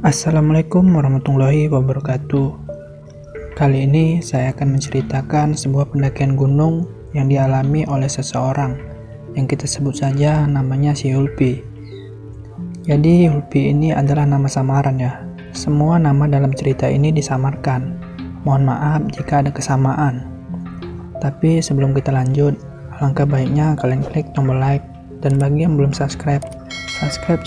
Assalamualaikum warahmatullahi wabarakatuh. Kali ini saya akan menceritakan sebuah pendakian gunung yang dialami oleh seseorang yang kita sebut saja namanya si Hulpi. Jadi Hulpi ini adalah nama samaran ya. Semua nama dalam cerita ini disamarkan. Mohon maaf jika ada kesamaan. Tapi sebelum kita lanjut, alangkah baiknya kalian klik tombol like, dan bagi yang belum subscribe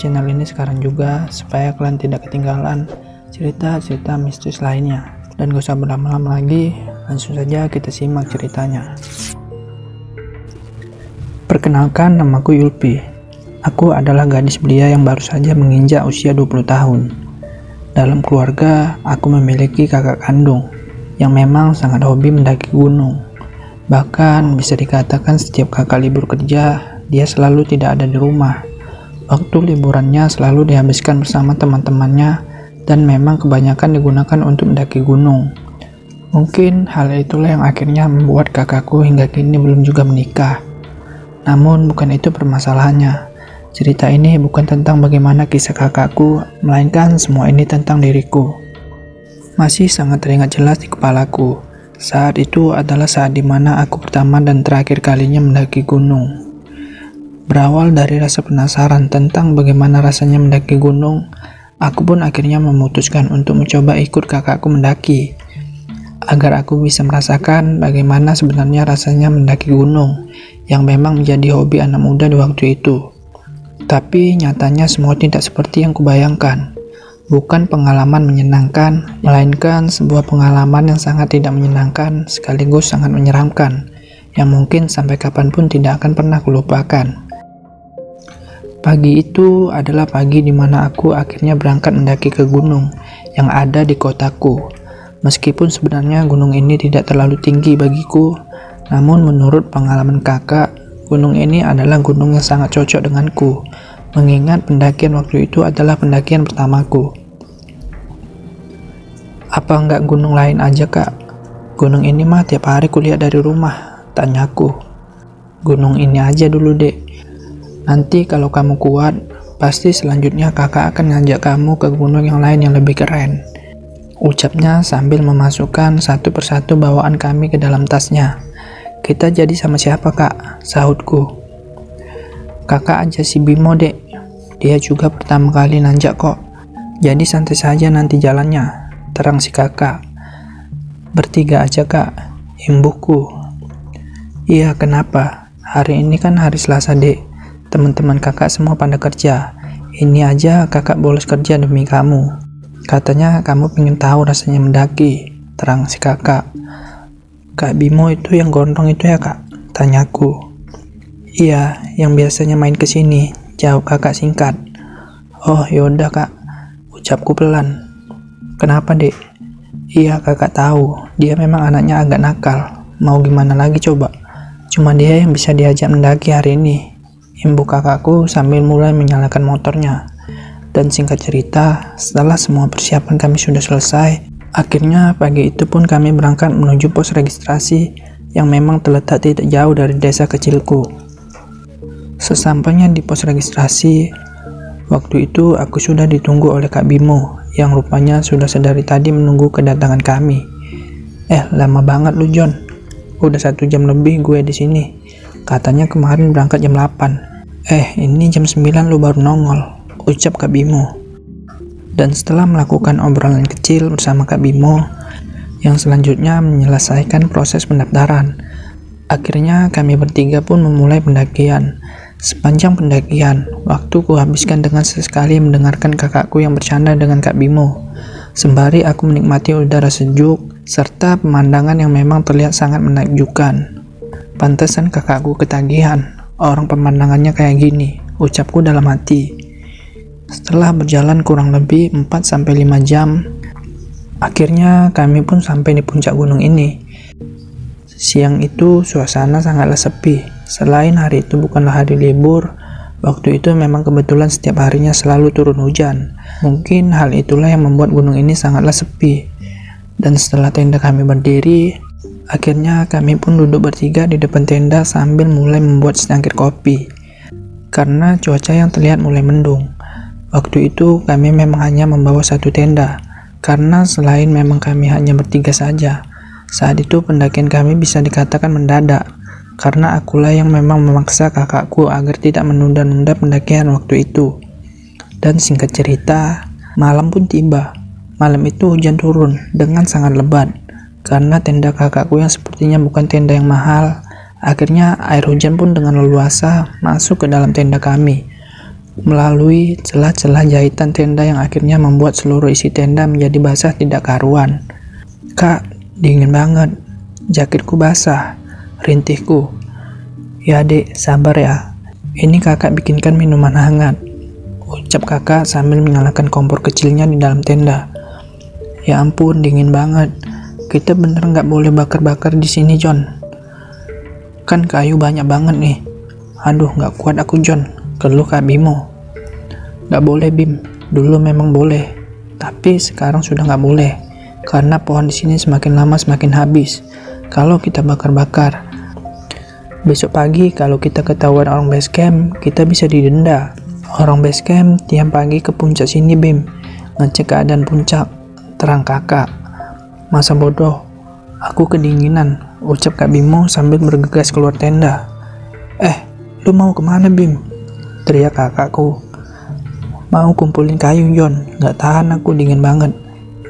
channel ini sekarang juga supaya kalian tidak ketinggalan cerita-cerita mistis lainnya. Dan gak usah berlama-lama lagi, langsung saja kita simak ceritanya. Perkenalkan, namaku Yulpi. Aku adalah gadis belia yang baru saja menginjak usia 20 tahun. Dalam keluarga, aku memiliki kakak kandung yang memang sangat hobi mendaki gunung. Bahkan bisa dikatakan setiap kakak libur kerja, dia selalu tidak ada di rumah. Waktu liburannya selalu dihabiskan bersama teman-temannya dan memang kebanyakan digunakan untuk mendaki gunung. Mungkin hal itulah yang akhirnya membuat kakakku hingga kini belum juga menikah. Namun bukan itu permasalahannya. Cerita ini bukan tentang bagaimana kisah kakakku, melainkan semua ini tentang diriku. Masih sangat teringat jelas di kepalaku. Saat itu adalah saat dimana aku pertama dan terakhir kalinya mendaki gunung. Berawal dari rasa penasaran tentang bagaimana rasanya mendaki gunung, aku pun akhirnya memutuskan untuk mencoba ikut kakakku mendaki. Agar aku bisa merasakan bagaimana sebenarnya rasanya mendaki gunung, yang memang menjadi hobi anak muda di waktu itu. Tapi nyatanya semua tidak seperti yang kubayangkan. Bukan pengalaman menyenangkan, melainkan sebuah pengalaman yang sangat tidak menyenangkan sekaligus sangat menyeramkan, yang mungkin sampai kapanpun tidak akan pernah kulupakan. Pagi itu adalah pagi di mana aku akhirnya berangkat mendaki ke gunung yang ada di kotaku. Meskipun sebenarnya gunung ini tidak terlalu tinggi bagiku, namun menurut pengalaman kakak, gunung ini adalah gunung yang sangat cocok denganku, mengingat pendakian waktu itu adalah pendakian pertamaku. Apa enggak gunung lain aja kak? Gunung ini mah tiap hari kulihat dari rumah, tanyaku. Gunung ini aja dulu dek. Nanti kalau kamu kuat, pasti selanjutnya kakak akan ngajak kamu ke gunung yang lain yang lebih keren. Ucapnya sambil memasukkan satu persatu bawaan kami ke dalam tasnya. Kita jadi sama siapa kak? Sahutku. Kakak aja si Bimo dek. Dia juga pertama kali nanjak kok. Jadi santai saja nanti jalannya. Terang si kakak. Bertiga aja kak. Imbuhku. Iya kenapa? Hari ini kan hari Selasa dek. Teman-teman kakak semua pada kerja. Ini aja kakak bolos kerja demi kamu. Katanya kamu pengen tahu rasanya mendaki. Terang si kakak. Kak Bimo itu yang gondrong itu ya kak? Tanyaku. Iya, yang biasanya main kesini. Jawab kakak singkat. Oh yaudah kak. Ucapku pelan. Kenapa dek? Iya kakak tahu. Dia memang anaknya agak nakal. Mau gimana lagi coba? Cuma dia yang bisa diajak mendaki hari ini. Imbu kakakku sambil mulai menyalakan motornya. Dan singkat cerita, setelah semua persiapan kami sudah selesai, akhirnya pagi itu pun kami berangkat menuju pos registrasi yang memang terletak tidak jauh dari desa kecilku. Sesampainya di pos registrasi, waktu itu aku sudah ditunggu oleh Kak Bimo yang rupanya sudah sedari tadi menunggu kedatangan kami. Lama banget lu John. Udah 1 jam lebih gue di sini. Katanya kemarin berangkat jam 8. Ini jam 9 lu baru nongol. Ucap Kak Bimo. Dan setelah melakukan obrolan kecil bersama Kak Bimo, yang selanjutnya menyelesaikan proses pendaftaran, akhirnya kami bertiga pun memulai pendakian. Sepanjang pendakian, waktu kuhabiskan dengan sesekali mendengarkan kakakku yang bercanda dengan Kak Bimo, sembari aku menikmati udara sejuk serta pemandangan yang memang terlihat sangat menakjubkan. Pantesan kakakku ketagihan, orang pemandangannya kayak gini, ucapku dalam hati. Setelah berjalan kurang lebih 4-5 jam, akhirnya kami pun sampai di puncak gunung ini. Siang itu suasana sangatlah sepi. Selain hari itu bukanlah hari libur, waktu itu memang kebetulan setiap harinya selalu turun hujan. Mungkin hal itulah yang membuat gunung ini sangatlah sepi. Dan setelah tenda kami berdiri, akhirnya kami pun duduk bertiga di depan tenda sambil mulai membuat secangkir kopi. Karena cuaca yang terlihat mulai mendung. Waktu itu kami memang hanya membawa satu tenda, karena selain memang kami hanya bertiga saja. Saat itu pendakian kami bisa dikatakan mendadak, karena akulah yang memang memaksa kakakku agar tidak menunda-nunda pendakian waktu itu. Dan singkat cerita, malam pun tiba. Malam itu hujan turun dengan sangat lebat, karena tenda kakakku yang sepertinya bukan tenda yang mahal. Akhirnya air hujan pun dengan leluasa masuk ke dalam tenda kami, melalui celah-celah jahitan tenda yang akhirnya membuat seluruh isi tenda menjadi basah tidak karuan. "Kak, dingin banget, jaketku basah," rintihku. "Ya dek, sabar ya, ini kakak bikinkan minuman hangat," ucap kakak sambil menyalakan kompor kecilnya di dalam tenda. "Ya ampun, dingin banget. Kita bener nggak boleh bakar-bakar di sini, John. Kan kayu banyak banget nih." "Aduh, nggak kuat aku, John," keluh Kak Bimo. "Nggak boleh, Bim. Dulu memang boleh, tapi sekarang sudah nggak boleh, karena pohon di sini semakin lama semakin habis kalau kita bakar-bakar. Besok pagi kalau kita ketahuan orang base camp, kita bisa didenda." "Orang base camp tiap pagi ke puncak sini, Bim, ngecek keadaan puncak," terang kakak. "Masa bodoh, aku kedinginan," ucap Kak Bimo sambil bergegas keluar tenda. Lu mau kemana, Bim?" teriak kakakku. "Mau kumpulin kayu, John. Nggak tahan aku, dingin banget,"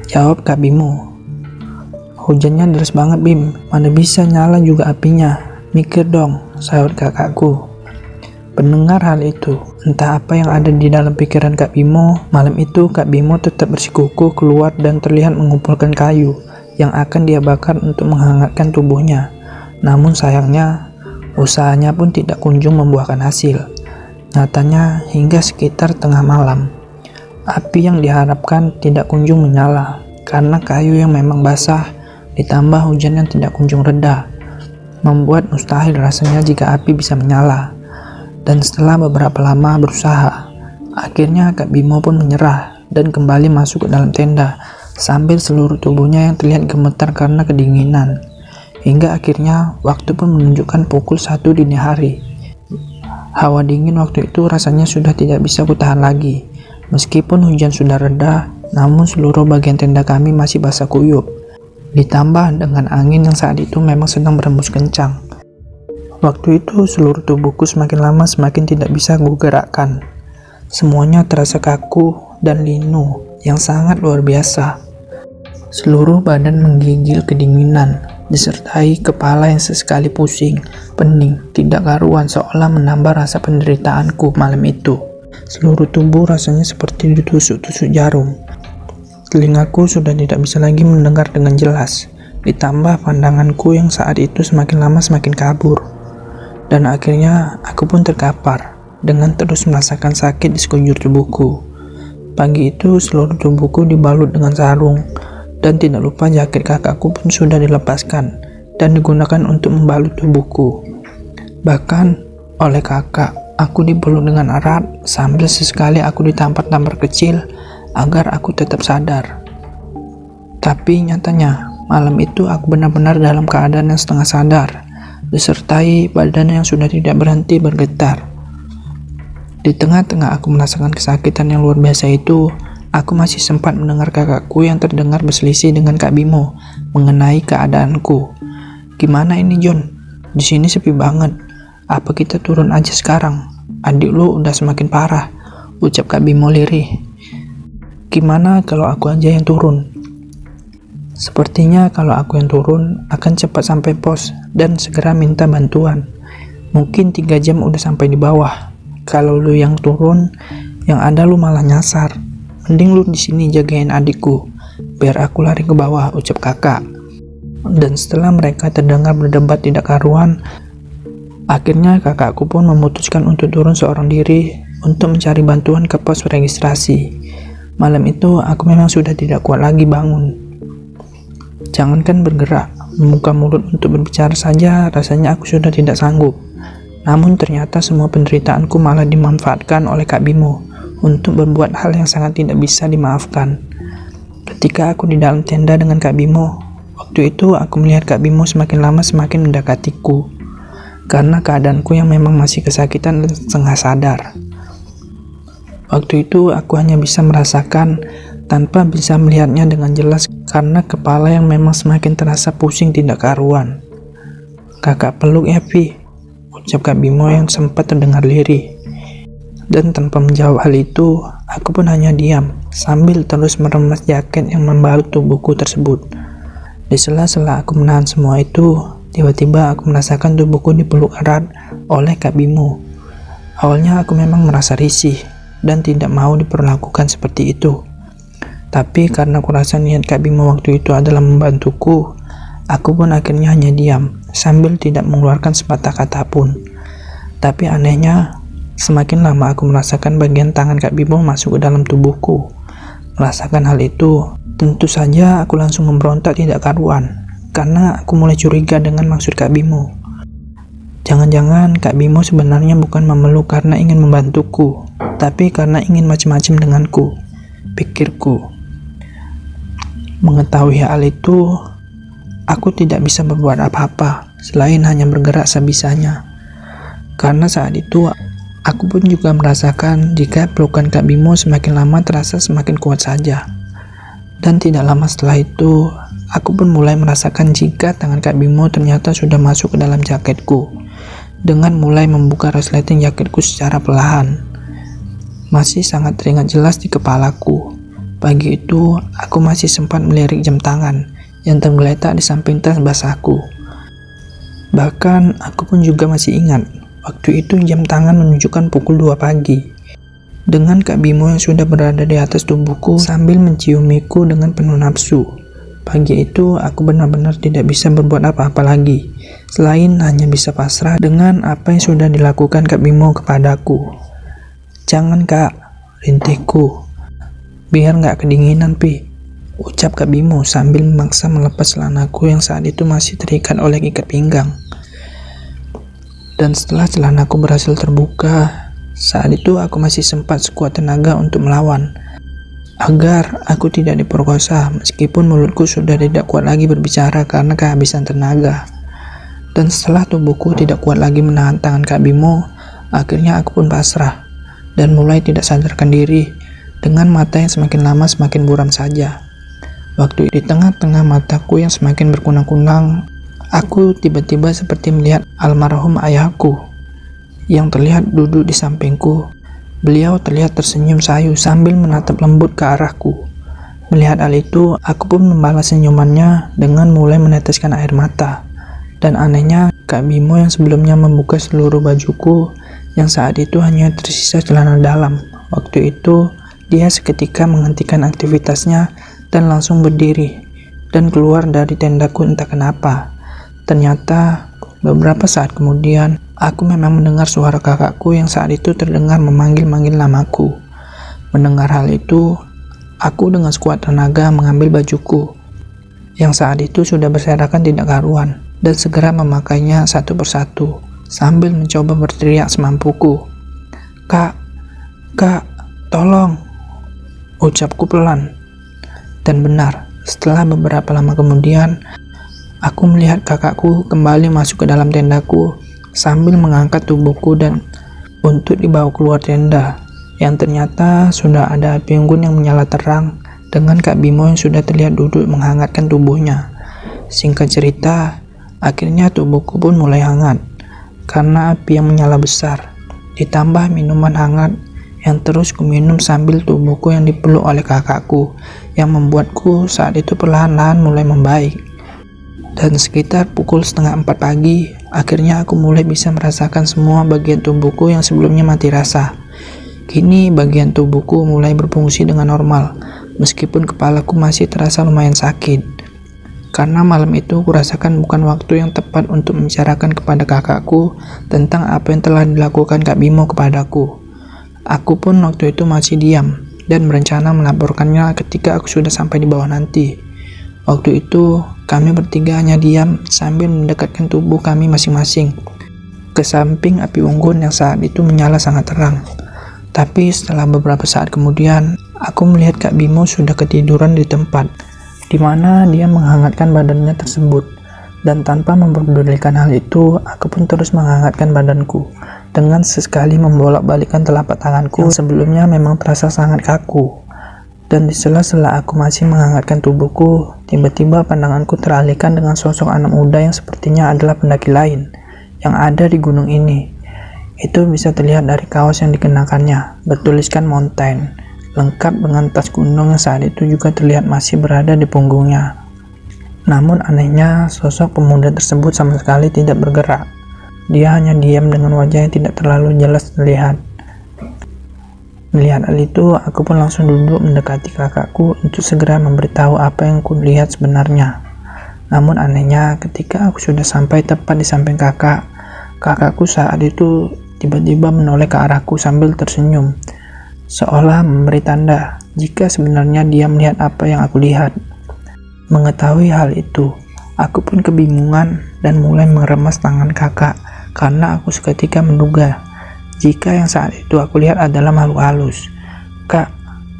jawab Kak Bimo. "Hujannya deras banget, Bim. Mana bisa nyala juga apinya. Mikir dong," sahut kakakku. Pendengar hal itu, entah apa yang ada di dalam pikiran Kak Bimo. Malam itu Kak Bimo tetap bersikukuh keluar dan terlihat mengumpulkan kayu yang akan dia bakar untuk menghangatkan tubuhnya. Namun sayangnya, usahanya pun tidak kunjung membuahkan hasil. Nyatanya, hingga sekitar tengah malam, api yang diharapkan tidak kunjung menyala, karena kayu yang memang basah, ditambah hujan yang tidak kunjung reda, membuat mustahil rasanya jika api bisa menyala. Dan setelah beberapa lama berusaha, akhirnya Kak Bimo pun menyerah dan kembali masuk ke dalam tenda, sambil seluruh tubuhnya yang terlihat gemetar karena kedinginan. Hingga akhirnya waktu pun menunjukkan pukul 1 dini hari. Hawa dingin waktu itu rasanya sudah tidak bisa kutahan lagi. Meskipun hujan sudah reda, namun seluruh bagian tenda kami masih basah kuyup. Ditambah dengan angin yang saat itu memang sedang berembus kencang. Waktu itu seluruh tubuhku semakin lama semakin tidak bisa kugerakkan. Semuanya terasa kaku dan linu yang sangat luar biasa. Seluruh badan menggigil kedinginan, disertai kepala yang sesekali pusing, pening, tidak karuan seolah menambah rasa penderitaanku malam itu. Seluruh tubuh rasanya seperti ditusuk-tusuk jarum. Telingaku sudah tidak bisa lagi mendengar dengan jelas, ditambah pandanganku yang saat itu semakin lama semakin kabur. Dan akhirnya aku pun terkapar dengan terus merasakan sakit di sekujur tubuhku. Pagi itu seluruh tubuhku dibalut dengan sarung, dan tidak lupa jaket kakakku pun sudah dilepaskan dan digunakan untuk membalut tubuhku. Bahkan oleh kakak, aku dipeluk dengan erat sambil sesekali aku ditampar-tampar kecil agar aku tetap sadar. Tapi nyatanya, malam itu aku benar-benar dalam keadaan yang setengah sadar, disertai badan yang sudah tidak berhenti bergetar. Di tengah-tengah aku merasakan kesakitan yang luar biasa itu, aku masih sempat mendengar kakakku yang terdengar berselisih dengan Kak Bimo mengenai keadaanku. "Gimana ini, John? Di sini sepi banget. Apa kita turun aja sekarang? Adik lu udah semakin parah," ucap Kak Bimo lirih. "Gimana kalau aku aja yang turun? Sepertinya kalau aku yang turun akan cepat sampai pos dan segera minta bantuan. Mungkin 3 jam udah sampai di bawah. Kalau lu yang turun, yang ada lu malah nyasar. Mending lu di sini jagain adikku, biar aku lari ke bawah," ucap kakak. Dan setelah mereka terdengar berdebat tidak karuan, akhirnya kakakku pun memutuskan untuk turun seorang diri untuk mencari bantuan ke pos registrasi. Malam itu aku memang sudah tidak kuat lagi bangun. Jangankan bergerak, membuka mulut untuk berbicara saja rasanya aku sudah tidak sanggup. Namun ternyata semua penderitaanku malah dimanfaatkan oleh Kak Bimo untuk berbuat hal yang sangat tidak bisa dimaafkan. Ketika aku di dalam tenda dengan Kak Bimo, waktu itu aku melihat Kak Bimo semakin lama semakin mendekatiku, karena keadaanku yang memang masih kesakitan dan setengah sadar. Waktu itu aku hanya bisa merasakan tanpa bisa melihatnya dengan jelas karena kepala yang memang semakin terasa pusing tidak karuan. "Kakak peluk ya, Pi," ucap Kak Bimo yang sempat terdengar lirih. Dan tanpa menjawab hal itu, aku pun hanya diam sambil terus meremas jaket yang membalut tubuhku tersebut. Di sela-sela aku menahan semua itu, tiba-tiba aku merasakan tubuhku dipeluk erat oleh Kak Bimo. Awalnya aku memang merasa risih dan tidak mau diperlakukan seperti itu. Tapi karena aku rasa niat Kak Bimo waktu itu adalah membantuku, aku pun akhirnya hanya diam sambil tidak mengeluarkan sepatah kata pun. Tapi anehnya, semakin lama aku merasakan bagian tangan Kak Bimo masuk ke dalam tubuhku. Merasakan hal itu, tentu saja aku langsung memberontak tidak karuan, karena aku mulai curiga dengan maksud Kak Bimo. Jangan-jangan Kak Bimo sebenarnya bukan memeluk karena ingin membantuku, tapi karena ingin macam-macam denganku, pikirku. Mengetahui hal itu, aku tidak bisa berbuat apa-apa selain hanya bergerak sebisanya. Karena saat itu aku pun juga merasakan jika pelukan Kak Bimo semakin lama terasa semakin kuat saja. Dan tidak lama setelah itu, aku pun mulai merasakan jika tangan Kak Bimo ternyata sudah masuk ke dalam jaketku, dengan mulai membuka resleting jaketku secara perlahan. Masih sangat teringat jelas di kepalaku. Pagi itu, aku masih sempat melirik jam tangan yang tergeletak di samping tas basahku. Bahkan, aku pun juga masih ingat, waktu itu jam tangan menunjukkan pukul 2 pagi. Dengan Kak Bimo yang sudah berada di atas tubuhku sambil menciumiku dengan penuh nafsu. Pagi itu, aku benar-benar tidak bisa berbuat apa-apa lagi, selain hanya bisa pasrah dengan apa yang sudah dilakukan Kak Bimo kepadaku. "Jangan, Kak," rintihku. "Biar nggak kedinginan, Pi," ucap Kak Bimo sambil memaksa melepas celanaku yang saat itu masih terikat oleh ikat pinggang. Dan setelah celanaku berhasil terbuka, saat itu aku masih sempat sekuat tenaga untuk melawan, agar aku tidak diperkosa meskipun mulutku sudah tidak kuat lagi berbicara karena kehabisan tenaga. Dan setelah tubuhku tidak kuat lagi menahan tangan Kak Bimo, akhirnya aku pun pasrah dan mulai tidak sadarkan diri dengan mata yang semakin lama semakin buram saja. Waktu di tengah-tengah mataku yang semakin berkunang-kunang, aku tiba-tiba seperti melihat almarhum ayahku yang terlihat duduk di sampingku. Beliau terlihat tersenyum sayu sambil menatap lembut ke arahku. Melihat hal itu, aku pun membalas senyumannya dengan mulai meneteskan air mata. Dan anehnya, Kak Bimo yang sebelumnya membuka seluruh bajuku, yang saat itu hanya tersisa celana dalam. Waktu itu, dia seketika menghentikan aktivitasnya dan langsung berdiri dan keluar dari tendaku entah kenapa. Ternyata, beberapa saat kemudian, aku memang mendengar suara kakakku yang saat itu terdengar memanggil-manggil namaku. Mendengar hal itu, aku dengan sekuat tenaga mengambil bajuku, yang saat itu sudah berserakan tidak karuan, dan segera memakainya satu persatu, sambil mencoba berteriak semampuku. Kak, tolong!" ucapku pelan. Dan benar, setelah beberapa lama kemudian, aku melihat kakakku kembali masuk ke dalam tendaku sambil mengangkat tubuhku dan untuk dibawa keluar tenda, yang ternyata sudah ada api unggun yang menyala terang dengan Kak Bimo yang sudah terlihat duduk menghangatkan tubuhnya. Singkat cerita, akhirnya tubuhku pun mulai hangat karena api yang menyala besar, ditambah minuman hangat yang terus kuminum sambil tubuhku yang dipeluk oleh kakakku, yang membuatku saat itu perlahan-lahan mulai membaik. Dan sekitar pukul 3:30 pagi, akhirnya aku mulai bisa merasakan semua bagian tubuhku yang sebelumnya mati rasa. Kini bagian tubuhku mulai berfungsi dengan normal, meskipun kepalaku masih terasa lumayan sakit. Karena malam itu kurasakan bukan waktu yang tepat untuk membicarakan kepada kakakku tentang apa yang telah dilakukan Kak Bimo kepadaku. Aku pun waktu itu masih diam dan berencana melaporkannya ketika aku sudah sampai di bawah nanti. Waktu itu kami bertiga hanya diam sambil mendekatkan tubuh kami masing-masing ke samping api unggun yang saat itu menyala sangat terang. Tapi setelah beberapa saat kemudian, aku melihat Kak Bimo sudah ketiduran di tempat di mana dia menghangatkan badannya tersebut. Dan tanpa memperdulikan hal itu, aku pun terus menghangatkan badanku dengan sesekali membolak-balikkan telapak tanganku yang sebelumnya memang terasa sangat kaku. Dan di sela-sela aku masih menghangatkan tubuhku, tiba-tiba pandanganku teralihkan dengan sosok anak muda yang sepertinya adalah pendaki lain yang ada di gunung ini. Itu bisa terlihat dari kaos yang dikenakannya, bertuliskan mountain, lengkap dengan tas gunung yang saat itu juga terlihat masih berada di punggungnya. Namun anehnya, sosok pemuda tersebut sama sekali tidak bergerak. Dia hanya diam dengan wajah yang tidak terlalu jelas terlihat. Melihat hal itu, aku pun langsung duduk mendekati kakakku untuk segera memberitahu apa yang kulihat sebenarnya. Namun anehnya, ketika aku sudah sampai tepat di samping kakakku saat itu tiba-tiba menoleh ke arahku sambil tersenyum, seolah memberi tanda jika sebenarnya dia melihat apa yang aku lihat. Mengetahui hal itu, aku pun kebingungan dan mulai meremas tangan kakak karena aku seketika menduga jika yang saat itu aku lihat adalah makhluk halus. "Kak,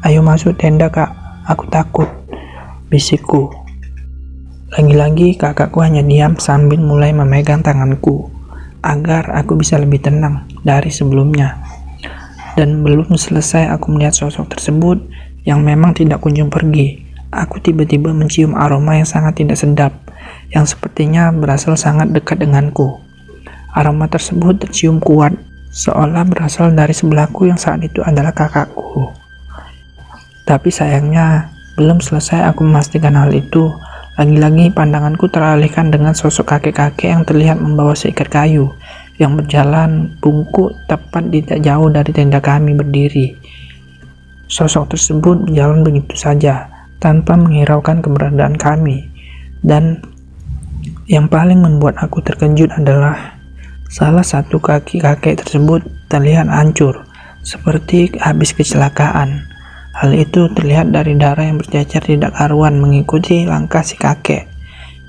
ayo masuk tenda kak, aku takut," bisikku. Lagi-lagi kakakku hanya diam sambil mulai memegang tanganku agar aku bisa lebih tenang dari sebelumnya. Dan belum selesai aku melihat sosok tersebut yang memang tidak kunjung pergi, aku tiba-tiba mencium aroma yang sangat tidak sedap yang sepertinya berasal sangat dekat denganku. Aroma tersebut tercium kuat, seolah berasal dari sebelahku yang saat itu adalah kakakku. Tapi sayangnya, belum selesai aku memastikan hal itu, lagi-lagi pandanganku teralihkan dengan sosok kakek-kakek yang terlihat membawa seikat kayu, yang berjalan bungkuk tepat tidak jauh dari tenda kami berdiri. Sosok tersebut berjalan begitu saja, tanpa menghiraukan keberadaan kami. Dan yang paling membuat aku terkejut adalah salah satu kaki kakek tersebut terlihat hancur, seperti habis kecelakaan. Hal itu terlihat dari darah yang bercecer tidak karuan mengikuti langkah si kakek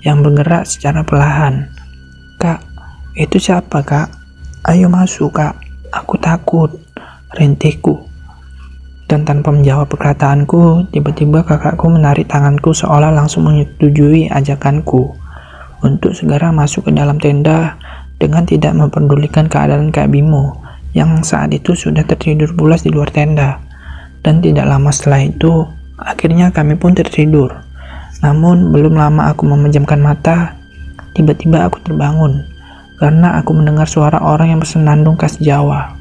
yang bergerak secara perlahan. "Kak, itu siapa kak? Ayo masuk kak, aku takut," rintihku. Dan tanpa menjawab perkataanku, tiba-tiba kakakku menarik tanganku seolah langsung menyetujui ajakanku untuk segera masuk ke dalam tenda dengan tidak memperdulikan keadaan Kak Bimo yang saat itu sudah tertidur pulas di luar tenda. Dan tidak lama setelah itu, akhirnya kami pun tertidur. Namun belum lama aku memejamkan mata, tiba-tiba aku terbangun karena aku mendengar suara orang yang bersenandung khas Jawa.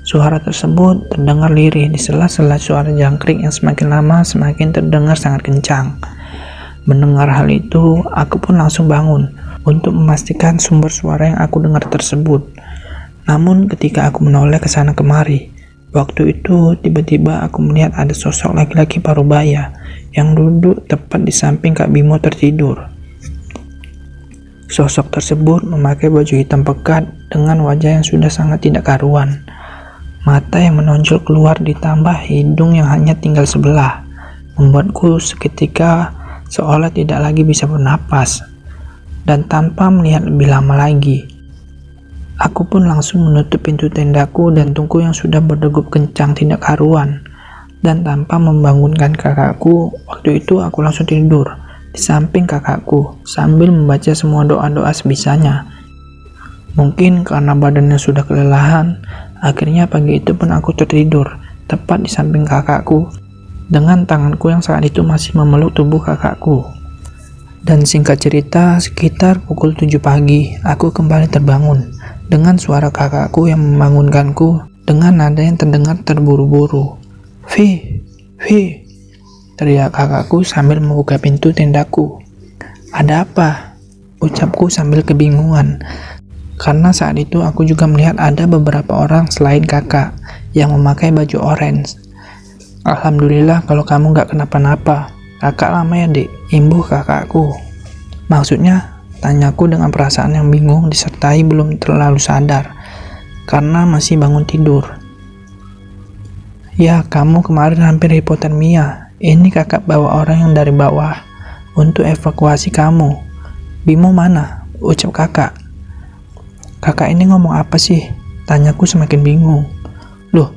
Suara tersebut terdengar lirih di sela-sela suara jangkrik yang semakin lama semakin terdengar sangat kencang. Mendengar hal itu, aku pun langsung bangun untuk memastikan sumber suara yang aku dengar tersebut. Namun ketika aku menoleh ke sana kemari, waktu itu tiba-tiba aku melihat ada sosok laki-laki parubaya yang duduk tepat di samping Kak Bimo tertidur. Sosok tersebut memakai baju hitam pekat dengan wajah yang sudah sangat tidak karuan. Mata yang menonjol keluar ditambah hidung yang hanya tinggal sebelah, membuatku seketika seolah tidak lagi bisa bernapas. Dan tanpa melihat lebih lama lagi, aku pun langsung menutup pintu tendaku dan tungku yang sudah berdegup kencang tidak karuan. Dan tanpa membangunkan kakakku, waktu itu aku langsung tidur di samping kakakku sambil membaca semua doa-doa sebisanya. Mungkin karena badannya sudah kelelahan, akhirnya pagi itu pun aku tertidur tepat di samping kakakku dengan tanganku yang saat itu masih memeluk tubuh kakakku. Dan singkat cerita, sekitar pukul 7 pagi, aku kembali terbangun dengan suara kakakku yang membangunkanku dengan nada yang terdengar terburu-buru. Vi, teriak kakakku sambil membuka pintu tendaku. "Ada apa?" ucapku sambil kebingungan. Karena saat itu aku juga melihat ada beberapa orang selain kakak yang memakai baju orange. "Alhamdulillah kalau kamu gak kenapa-napa. Kakak lama ya dek," imbuh kakakku. "Maksudnya?" tanyaku dengan perasaan yang bingung disertai belum terlalu sadar karena masih bangun tidur. "Ya, kamu kemarin hampir hipotermia. Ini kakak bawa orang yang dari bawah untuk evakuasi kamu." "Bimo mana?" ucap kakak. "Kakak ini ngomong apa sih?" tanyaku semakin bingung. "Loh,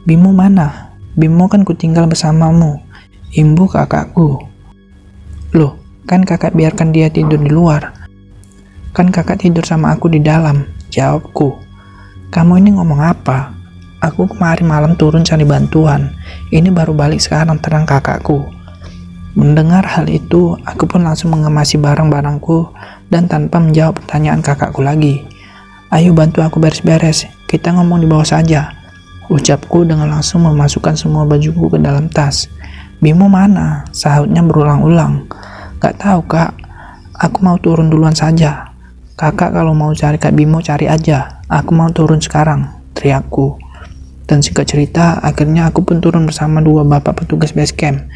Bimo mana? Bimo kan kutinggal bersamamu," imbuh kakakku. "Loh, kan kakak biarkan dia tidur di luar. Kan kakak tidur sama aku di dalam," jawabku. Kamu ini ngomong apa? Aku kemarin malam turun cari bantuan. Ini baru balik sekarang, terang kakakku. Mendengar hal itu, aku pun langsung mengemasi barang-barangku dan tanpa menjawab pertanyaan kakakku lagi. Ayo bantu aku beres-beres, kita ngomong di bawah saja. Ucapku dengan langsung memasukkan semua bajuku ke dalam tas. Bimo mana? Sahutnya berulang-ulang. Gak tahu kak, aku mau turun duluan saja. Kakak kalau mau cari Kak Bimo cari aja, aku mau turun sekarang, teriakku. Dan singkat cerita, akhirnya aku pun turun bersama dua bapak petugas base camp,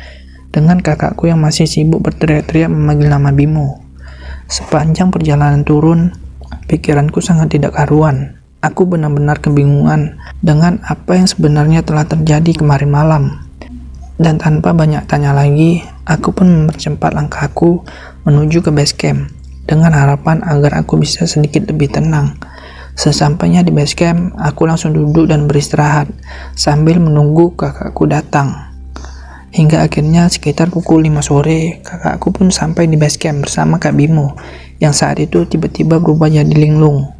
dengan kakakku yang masih sibuk berteriak-teriak memanggil nama Bimo. Sepanjang perjalanan turun, pikiranku sangat tidak karuan. Aku benar-benar kebingungan dengan apa yang sebenarnya telah terjadi kemarin malam. Dan tanpa banyak tanya lagi, aku pun mempercepat langkahku menuju ke base camp, dengan harapan agar aku bisa sedikit lebih tenang. Sesampainya di base camp, aku langsung duduk dan beristirahat sambil menunggu kakakku datang. Hingga akhirnya sekitar pukul 5 sore, kakakku pun sampai di base camp bersama Kak Bimo, yang saat itu tiba-tiba berubah jadi linglung.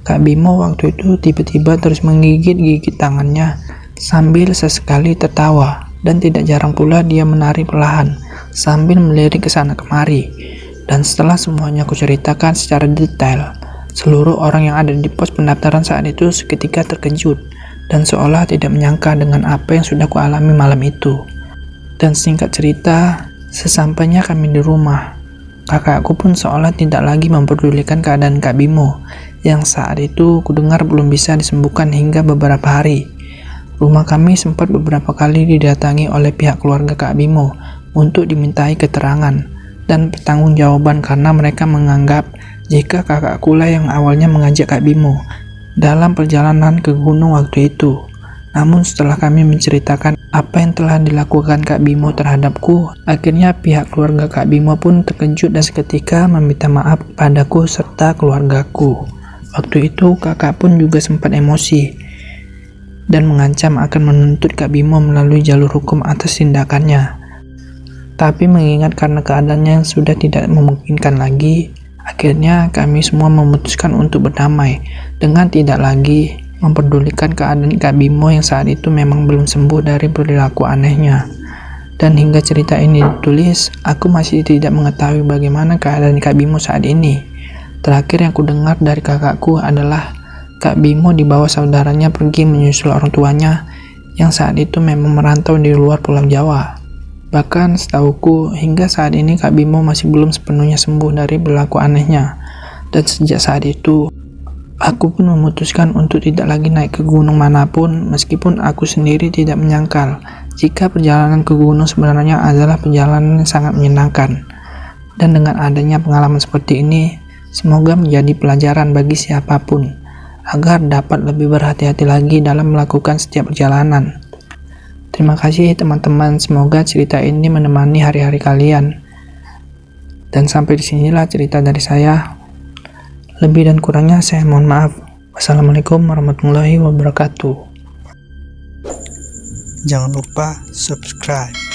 Kak Bimo waktu itu tiba-tiba terus menggigit-gigit tangannya sambil sesekali tertawa, dan tidak jarang pula dia menari perlahan sambil melirik ke sana kemari. Dan setelah semuanya aku ceritakan secara detail, seluruh orang yang ada di pos pendaftaran saat itu seketika terkejut dan seolah tidak menyangka dengan apa yang sudah kualami malam itu. Dan singkat cerita, sesampainya kami di rumah, kakakku pun seolah tidak lagi memperdulikan keadaan Kak Bimo, yang saat itu kudengar belum bisa disembuhkan hingga beberapa hari. Rumah kami sempat beberapa kali didatangi oleh pihak keluarga Kak Bimo untuk dimintai keterangan dan pertanggungjawaban karena mereka menganggap jika kakakkulah yang awalnya mengajak Kak Bimo dalam perjalanan ke gunung waktu itu. Namun setelah kami menceritakan apa yang telah dilakukan Kak Bimo terhadapku, akhirnya pihak keluarga Kak Bimo pun terkejut dan seketika meminta maaf padaku serta keluargaku. Waktu itu kakak pun juga sempat emosi dan mengancam akan menuntut Kak Bimo melalui jalur hukum atas tindakannya. Tapi mengingat karena keadaannya yang sudah tidak memungkinkan lagi, akhirnya kami semua memutuskan untuk berdamai dengan tidak lagi memperdulikan keadaan Kak Bimo yang saat itu memang belum sembuh dari perilaku anehnya. Dan hingga cerita ini ditulis, aku masih tidak mengetahui bagaimana keadaan Kak Bimo saat ini. Terakhir yang kudengar dari kakakku adalah Kak Bimo dibawa saudaranya pergi menyusul orang tuanya yang saat itu memang merantau di luar Pulau Jawa. Bahkan setauku hingga saat ini Kak Bimo masih belum sepenuhnya sembuh dari perilaku anehnya. Dan sejak saat itu, aku pun memutuskan untuk tidak lagi naik ke gunung manapun, meskipun aku sendiri tidak menyangkal jika perjalanan ke gunung sebenarnya adalah perjalanan yang sangat menyenangkan. Dan dengan adanya pengalaman seperti ini, semoga menjadi pelajaran bagi siapapun agar dapat lebih berhati-hati lagi dalam melakukan setiap perjalanan. Terima kasih teman-teman, semoga cerita ini menemani hari-hari kalian. Dan sampai disinilah cerita dari saya. Lebih dan kurangnya saya mohon maaf. Wassalamualaikum warahmatullahi wabarakatuh. Jangan lupa subscribe.